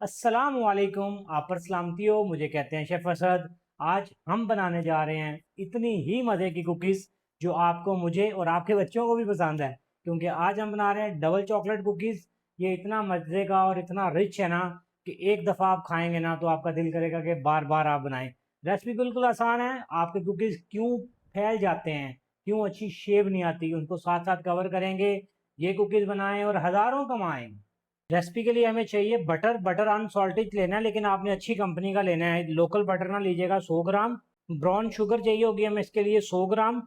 अस्सलाम वालेकुम। आप पर सलामती हो। मुझे कहते हैं शेफ असद। आज हम बनाने जा रहे हैं इतनी ही मज़े की कुकीज़ जो आपको, मुझे और आपके बच्चों को भी पसंद है, क्योंकि आज हम बना रहे हैं डबल चॉकलेट कुकीज़। ये इतना मज़े का और इतना रिच है ना कि एक दफ़ा आप खाएंगे ना तो आपका दिल करेगा कि बार बार आप बनाएं। रेसिपी बिल्कुल आसान है। आपके कुकीज़ क्यों फैल जाते हैं, क्यों अच्छी शेप नहीं आती, उनको साथ साथ कवर करेंगे। ये कुकीज़ बनाएं और हज़ारों कमाएं। रेसिपी के लिए हमें चाहिए बटर। बटर अनसॉल्टेड लेना है, लेकिन आपने अच्छी कंपनी का लेना है। लोकल बटर ना लीजिएगा। 100 ग्राम ब्राउन शुगर चाहिए होगी हमें इसके लिए 100 ग्राम।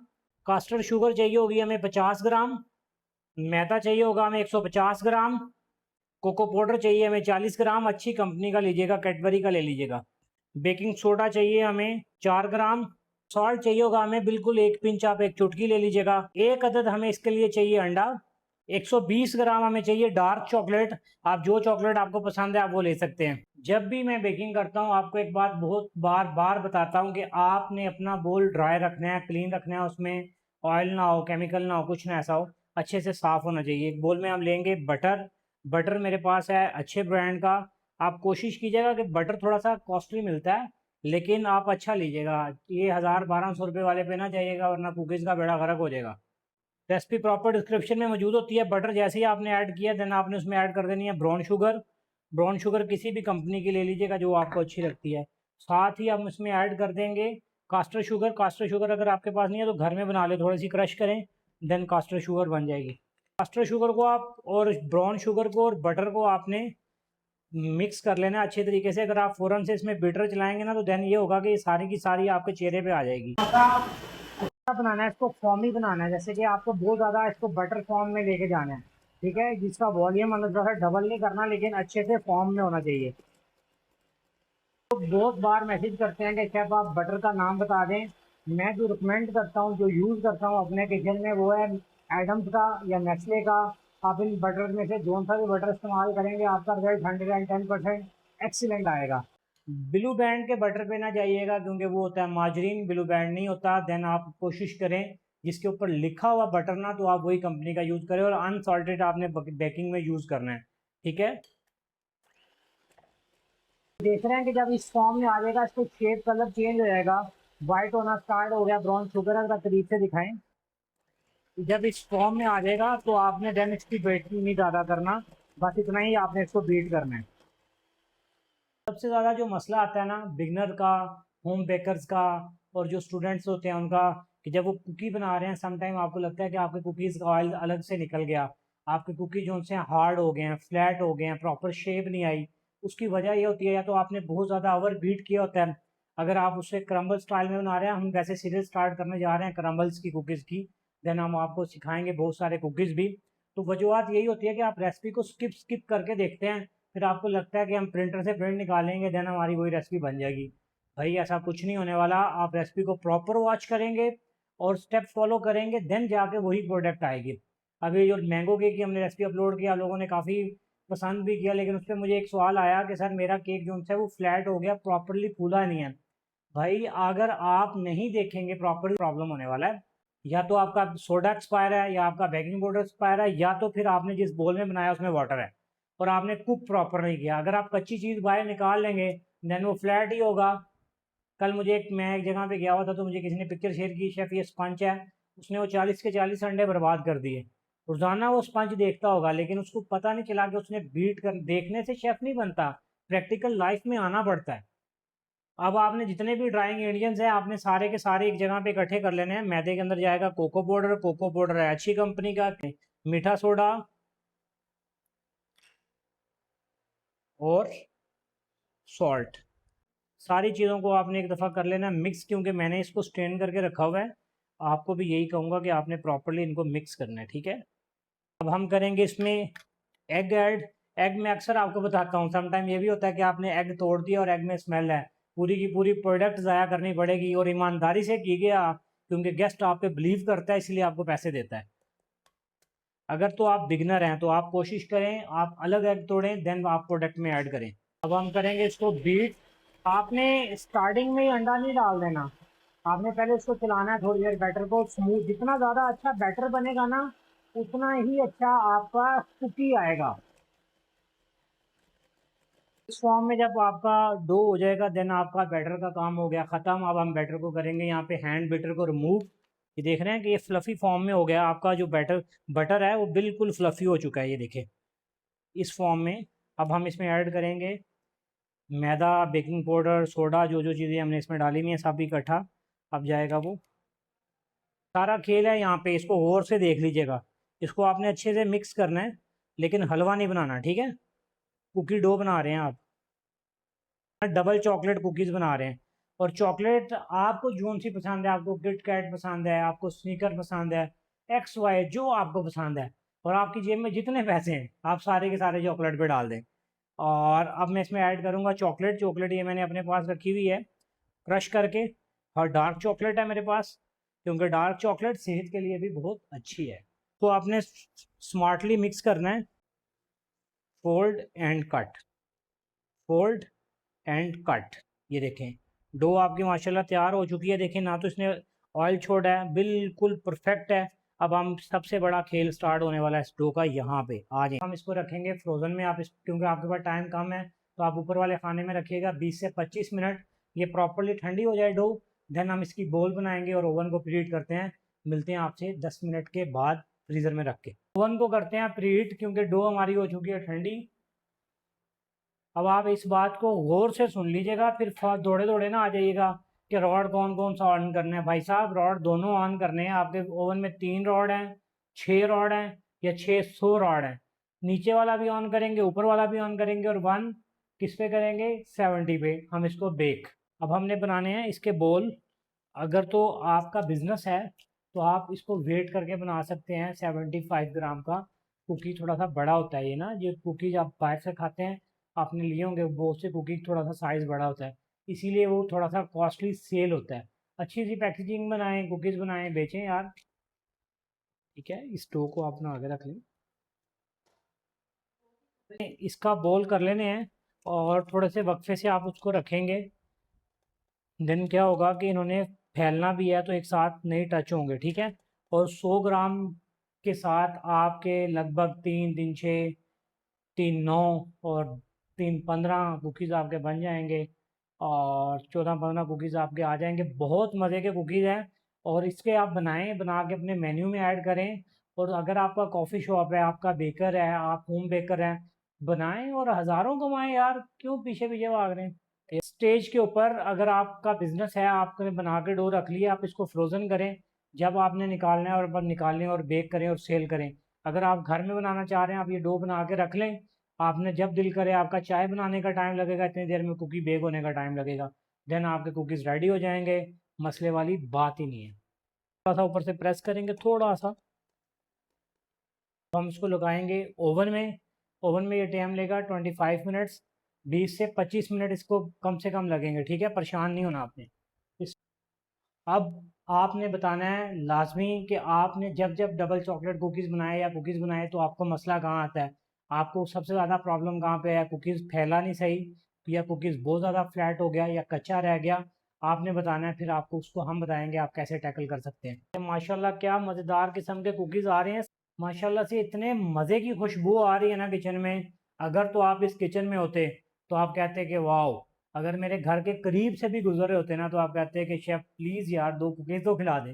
कास्टर्ड शुगर चाहिए होगी हमें 50 ग्राम। मैदा चाहिए होगा हमें 150 ग्राम। कोको पाउडर चाहिए हमें 40 ग्राम। अच्छी कंपनी का लीजिएगा, कैडबरी का ले लीजिएगा। बेकिंग सोडा चाहिए हमें 4 ग्राम। सॉल्ट चाहिए होगा हमें बिल्कुल एक पिंच, आप एक चुटकी ले लीजिएगा। एक अदद हमें इसके लिए चाहिए अंडा। 120 ग्राम हमें चाहिए डार्क चॉकलेट। आप जो चॉकलेट आपको पसंद है आप वो ले सकते हैं। जब भी मैं बेकिंग करता हूँ आपको एक बात बहुत बार बार बताता हूँ कि आपने अपना बोल ड्राई रखना है, क्लीन रखना है। उसमें ऑयल ना हो, केमिकल ना हो, कुछ ना ऐसा हो, अच्छे से साफ होना चाहिए। एक बोल में हम लेंगे बटर। बटर मेरे पास है अच्छे ब्रांड का। आप कोशिश कीजिएगा कि बटर थोड़ा सा कॉस्टली मिलता है, लेकिन आप अच्छा लीजिएगा। ये 1000-1200 रुपये वाले पे ना जाइएगा, वरना कुकीज़ का बेड़ा गर्क हो जाएगा। रेसिपी प्रॉपर डिस्क्रिप्शन में मौजूद होती है। बटर जैसे ही आपने ऐड किया देन आपने उसमें ऐड कर देनी है ब्राउन शुगर। ब्राउन शुगर किसी भी कंपनी की ले लीजिएगा जो आपको अच्छी लगती है। साथ ही हम इसमें ऐड कर देंगे कास्टर शुगर। कास्टर शुगर अगर आपके पास नहीं है तो घर में बना ले, थोड़ी सी क्रश करें, देन कास्टर शुगर बन जाएगी। कास्टर शुगर को आप और ब्राउन शुगर को और बटर को आपने मिक्स कर लेना अच्छे तरीके से। अगर आप फ़ौरन से इसमें बीटर चलाएंगे ना तो देन ये होगा कि ये सारी की सारी आपके चेहरे पे आ जाएगी। बनाना है इसको, फॉर्मी बनाना है, जैसे कि आपको बहुत ज़्यादा इसको बटर फॉर्म में लेके जाना है। ठीक है, जिसका वॉल्यूम मतलब जो है डबल नहीं करना, लेकिन अच्छे से फॉर्म में होना चाहिए। तो बहुत बार मैसेज करते हैं कि शेफ आप बटर का नाम बता दें। मैं जो रिकमेंड करता हूँ, जो यूज़ करता हूँ अपने किचन में, वो है एडम्स का या नेस्ले का। आप इन बटर में से जो सा भी बटर इस्तेमाल करेंगे आपका रिजल्ट 110% एक्सीलेंट आएगा। ब्लू बैंड के बटर पे ना जाइएगा, क्योंकि वो होता है मार्जरीन, ब्लू बैंड नहीं होता। देन आप कोशिश करें जिसके ऊपर लिखा हुआ बटर ना, तो आप वही कंपनी का यूज़ करें, और अनसॉल्टेड आपने बेकिंग में यूज़ करना है। ठीक है, देख रहे हैं कि जब इस फॉर्म में आ जाएगा, इसको शेप कलर चेंज हो जाएगा, वाइट होना स्टार्ट हो गया। ब्राउन शुगर अगर करीब से दिखाएं, जब इस फॉर्म में आ जाएगा तो आपने देन इसकी बेकिंग नहीं ज़्यादा करना, बस इतना ही आपने इसको बीट करना है। सबसे ज़्यादा जो मसला आता है ना बिगनर का, होम बेकर्स का, और जो स्टूडेंट्स होते हैं उनका, कि जब वो कुकी बना रहे हैं समटाइम आपको लगता है कि आपके कुकीज़ का ऑयल अलग से निकल गया, आपके कुकी जो उनसे हार्ड हो गए हैं, फ्लैट हो गए हैं, प्रॉपर शेप नहीं आई। उसकी वजह ये होती है या तो आपने बहुत ज़्यादा ओवर बीट किया होता है। अगर आप उससे क्रम्बल स्टाइल में बना रहे हैं, हम वैसे सीरीज स्टार्ट करने जा रहे हैं क्रम्बल्स की कुकीज़ की, देन हम आपको सिखाएंगे बहुत सारे कुकीज़ भी। तो वजूहत यही होती है कि आप रेसिपी को स्किप स्किप करके देखते हैं, फिर आपको लगता है कि हम प्रिंटर से प्रिंट निकालेंगे देन हमारी वही रेसिपी बन जाएगी। भाई ऐसा कुछ नहीं होने वाला। आप रेसिपी को प्रॉपर वॉच करेंगे और स्टेप फॉलो करेंगे, देन जाके वही प्रोडक्ट आएगी। अभी जो मैंगो केक की हमने रेसिपी अपलोड किया, लोगों ने काफ़ी पसंद भी किया, लेकिन उस पर मुझे एक सवाल आया कि सर मेरा केक जो है वो फ्लैट हो गया, प्रॉपरली फूला नहीं है। भाई अगर आप नहीं देखेंगे प्रॉपरली, प्रॉब्लम होने वाला है। या तो आपका सोडा एक्सपायर है, या आपका बेकिंग पाउडर एक्सपायर है, या तो फिर आपने जिस बोल में बनाया उसमें वाटर है और आपने कुक प्रॉपर नहीं किया। अगर आप कच्ची चीज़ बाहर निकाल लेंगे देन वो फ्लैट ही होगा। कल मैं एक जगह पे गया हुआ था तो मुझे किसी ने पिक्चर शेयर की, शेफ ये स्पंज है, उसने वो 40 के 40 अंडे बर्बाद कर दिए। रोजाना वो स्पंज देखता होगा, लेकिन उसको पता नहीं चला कि उसने बीट कर, देखने से शेफ नहीं बनता, प्रैक्टिकल लाइफ में आना पड़ता है। अब आपने जितने भी ड्राइंग इंग्रेडिएंट्स हैं आपने सारे के सारे एक जगह पे इकट्ठे कर लेने हैं। मैदे के अंदर जाएगा कोको पाउडर। कोको पाउडर है अच्छी कंपनी का, मीठा सोडा और सॉल्ट। सारी चीज़ों को आपने एक दफ़ा कर लेना मिक्स, क्योंकि मैंने इसको स्ट्रेन करके रखा हुआ है। आपको भी यही कहूँगा कि आपने प्रॉपरली इनको मिक्स करना है। ठीक है, अब हम करेंगे इसमें एग ऐड। एग में अक्सर आपको बताता हूँ, समटाइम ये भी होता है कि आपने एग तोड़ दिया और एग में स्मेल है, पूरी की पूरी प्रोडक्ट ज़ाया करनी पड़ेगी। और ईमानदारी से कीजिए आप, क्योंकि गेस्ट आप पे बिलीव करता है इसलिए आपको पैसे देता है। अगर तो आप बिगनर हैं तो आप कोशिश करें आप अलग एग तोड़ें देन आप प्रोडक्ट में ऐड करें। अब हम करेंगे इसको बीट। आपने स्टार्टिंग में ही अंडा नहीं डाल देना, आपने पहले इसको चलाना है थोड़ी देर। बैटर को स्मूथ, जितना ज़्यादा अच्छा बैटर बनेगा ना उतना ही अच्छा आपका कुकी आएगा। इस फॉर्म में जब आपका डो हो जाएगा देन आपका बैटर का काम हो गया ख़त्म। अब हम बैटर को करेंगे यहाँ पे हैंड बैटर को रिमूव। ये देख रहे हैं कि ये फ्लफ़ी फॉर्म में हो गया आपका जो बटर है वो बिल्कुल फ्लफ़ी हो चुका है। ये देखें इस फॉर्म में। अब हम इसमें ऐड करेंगे मैदा, बेकिंग पाउडर, सोडा, जो चीज़ें हमने इसमें डाली हुई हैं सब इकट्ठा अब जाएगा वो। सारा खेल है यहाँ पे, इसको गौर से देख लीजिएगा। इसको आपने अच्छे से मिक्स करना है लेकिन हलवा नहीं बनाना, ठीक है। कुकी डो बना रहे हैं आप, डबल चॉकलेट कुकीज़ बना रहे हैं। और चॉकलेट आपको जोन सी पसंद है, आपको किट कैट पसंद है, आपको स्नीकर पसंद है, एक्स वाई जो आपको पसंद है, और आपकी जेब में जितने पैसे हैं आप सारे के सारे चॉकलेट पे डाल दें। और अब मैं इसमें ऐड करूँगा चॉकलेट। चॉकलेट ये मैंने अपने पास रखी हुई है क्रश करके, और डार्क चॉकलेट है मेरे पास क्योंकि डार्क चॉकलेट सेहत के लिए भी बहुत अच्छी है। तो आपने स्मार्टली मिक्स करना है, fold and cut, fold and cut. ये देखें डो आपकी माशाल्लाह तैयार हो चुकी है। देखें ना तो इसने ऑयल छोड़ा है, बिल्कुल परफेक्ट है। अब हम सबसे बड़ा खेल स्टार्ट होने वाला है इस डो का। यहाँ पे आ जाए हम इसको रखेंगे फ्रोज़न में। आप क्योंकि आपके पास टाइम कम है तो आप ऊपर वाले खाने में रखिएगा 20 से 25 मिनट। ये प्रॉपरली ठंडी हो जाए डो, देन हम इसकी बोल बनाएंगे और ओवन को प्रीहीट करते हैं। मिलते हैं आपसे 10 मिनट के बाद फ्रीज़र में रख के। ओवन को करते हैं प्रीहीट क्योंकि डो हमारी हो चुकी है ठंडी। अब आप इस बात को गौर से सुन लीजिएगा, फिर दौड़े दौड़े ना आ जाइएगा कि रॉड कौन कौन सा ऑन करना है। भाई साहब रॉड दोनों ऑन करने हैं। आपके ओवन में 3 रॉड हैं, 6 रॉड हैं या 600 रॉड हैं। नीचे वाला भी ऑन करेंगे, ऊपर वाला भी ऑन करेंगे, और 1 किस पे करेंगे, 70 पे हम इसको बेक। अब हमने बनाने हैं इसके बोल। अगर तो आपका बिजनेस है तो आप इसको वेट करके बना सकते हैं। 75 ग्राम का कुकी थोड़ा सा बड़ा होता है ये ना, जो कुकीज आप बाहर से खाते हैं आपने लिए होंगे बहुत से कुकी थोड़ा सा साइज़ बड़ा होता है, इसीलिए वो थोड़ा सा कॉस्टली सेल होता है। अच्छी सी पैकेजिंग बनाएं, कुकीज़ बनाएं, बेचें यार, ठीक है। इस डो को अपना आगे रख लें, इसका बॉल कर लेने हैं और थोड़े से वक्फे से आप उसको रखेंगे। देन क्या होगा कि इन्होंने फैलना भी है तो एक साथ नहीं टच होंगे, ठीक है। और 100 ग्राम के साथ आपके लगभग 3 3 6 3 9 और 3 15 कुकीज़ आपके बन जाएंगे, और 14 15 कुकीज़ आपके आ जाएंगे। बहुत मज़े के कुकीज़ हैं और इसके आप बनाएं, बना के अपने मेन्यू में ऐड करें। और अगर आपका कॉफ़ी शॉप है, आपका बेकर है, आप होम बेकर हैं, बनाएं और हज़ारों कमाएं यार, क्यों पीछे पीछे भाग रहे हैं। स्टेज के ऊपर अगर आपका बिजनेस है, आपने बना के डो रख लिया, आप इसको फ्रोज़न करें। जब आपने निकालना है और बस निकालें और बेक करें और सेल करें। अगर आप घर में बनाना चाह रहे हैं आप ये डो बना के रख लें। आपने जब दिल करे, आपका चाय बनाने का टाइम लगेगा इतनी देर में कुकी बेक होने का टाइम लगेगा, देन आपके कुकीज़ रेडी हो जाएंगे। मसले वाली बात ही नहीं है। थोड़ा सा ऊपर से प्रेस करेंगे थोड़ा सा, तो हम इसको लगाएंगे ओवन में। ओवन में ये टाइम लेगा 25 मिनट्स, 20 से 25 मिनट इसको कम से कम लगेंगे, ठीक है। परेशान नहीं होना आपने। इस अब आपने बताना है लाजमी कि आपने जब जब डबल चॉकलेट कुकीज़ बनाए या कुकीज़ बनाए तो आपको मसला कहाँ आता है, आपको सबसे ज़्यादा प्रॉब्लम कहाँ पे है। कुकीज़ फैला नहीं सही, या कुकीज़ बहुत ज़्यादा फ्लैट हो गया या कच्चा रह गया, आपने बताना है। फिर आपको उसको हम बताएंगे आप कैसे टैकल कर सकते हैं। माशाल्लाह क्या मज़ेदार किस्म के कुकीज़ आ रहे हैं, माशाल्लाह से इतने मज़े की खुशबू आ रही है ना किचन में। अगर तो आप इस किचन में होते तो आप कहते कि वाओ, अगर मेरे घर के करीब से भी गुजरे होते ना तो आप कहते हैं कि शेफ़ प्लीज़ यार 2 कुकीज़ तो खिला दें।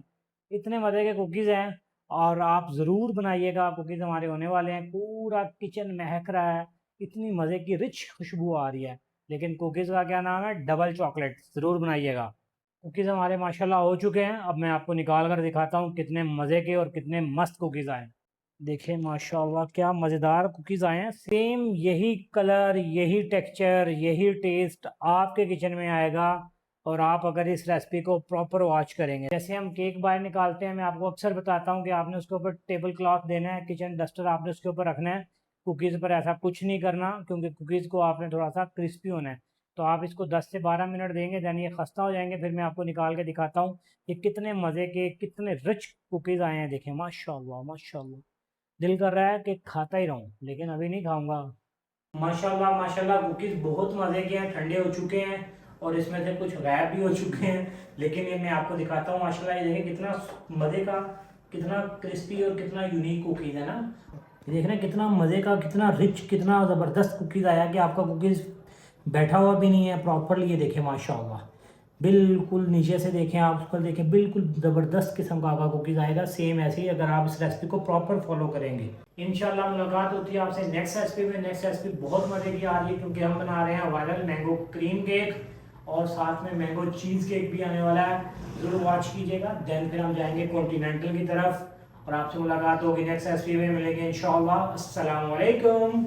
इतने मज़े के कुकीज़ हैं और आप ज़रूर बनाइएगा। कुकीज़ हमारे होने वाले हैं, पूरा किचन महक रहा है, इतनी मज़े की रिच खुशबू आ रही है। लेकिन कुकीज़ का क्या नाम है, डबल चॉकलेट, ज़रूर बनाइएगा। कुकीज़ हमारे माशाल्लाह हो चुके हैं। अब मैं आपको निकाल कर दिखाता हूँ कितने मज़े के और कितने मस्त कुकीज़ आए। देखिए माशाल्लाह क्या मज़ेदार कुकीज़ आए हैं। सेम यही कलर, यही टेक्सचर, यही टेस्ट आपके किचन में आएगा। और आप अगर इस रेसिपी को प्रॉपर वॉच करेंगे, जैसे हम केक बाहर निकालते हैं, मैं आपको अक्सर बताता हूँ कि आपने उसके ऊपर टेबल क्लॉथ देना है, किचन डस्टर आपने उसके ऊपर रखना है। कुकीज़ पर ऐसा कुछ नहीं करना क्योंकि कुकीज़ को आपने थोड़ा सा क्रिस्पी होना है। तो आप इसको 10 से 12 मिनट देंगे, देन ये खस्ता हो जाएंगे। फिर मैं आपको निकाल के दिखाता हूँ कि कितने मज़े के, कितने रिच कुकीज़ आए हैं। देखें माशाल्लाह माशाल्लाह, दिल कर रहा है कि खाता ही रहूं लेकिन अभी नहीं खाऊंगा। माशाल्लाह माशाल्लाह कुकीज़ बहुत मज़े के हैं, ठंडे हो चुके हैं और इसमें से कुछ गायब भी हो चुके हैं। लेकिन ये मैं आपको दिखाता हूँ। माशाल्लाह ये देखिए कितना मज़े का, कितना क्रिस्पी और कितना यूनिक कुकीज़ है ना। ये देख रहे हैं कितना मज़े का, कितना रिच, कितना ज़बरदस्त कुकीज़ आया कि आपका कुकीज़ बैठा हुआ भी नहीं है प्रॉपरली। ये देखें माशाल्लाह, बिल्कुल नीचे से देखें, आप उसको देखें, बिल्कुल ज़बरदस्त किस्म का आगा कुकीज़ आएगा। सेम ऐसे ही अगर आप इस रेसिपी को प्रॉपर फॉलो करेंगे। इंशाल्लाह मुलाकात होती है आपसे नेक्स्ट रेसिपी में। नेक्स्ट रेसिपी बहुत मज़े की आ रही है क्योंकि हम बना रहे हैं वायरल मैंगो क्रीम केक और साथ में मैंगो चीज़ केक भी आने वाला है। ज़रूर वॉच कीजिएगा। देन फिर हम जाएंगे कॉन्टिनेंटल की तरफ और आपसे मुलाकात होगी नेक्स्ट रेसिपी में। मिलेंगे इंशाल्लाह। अस्सलाम वालेकुम।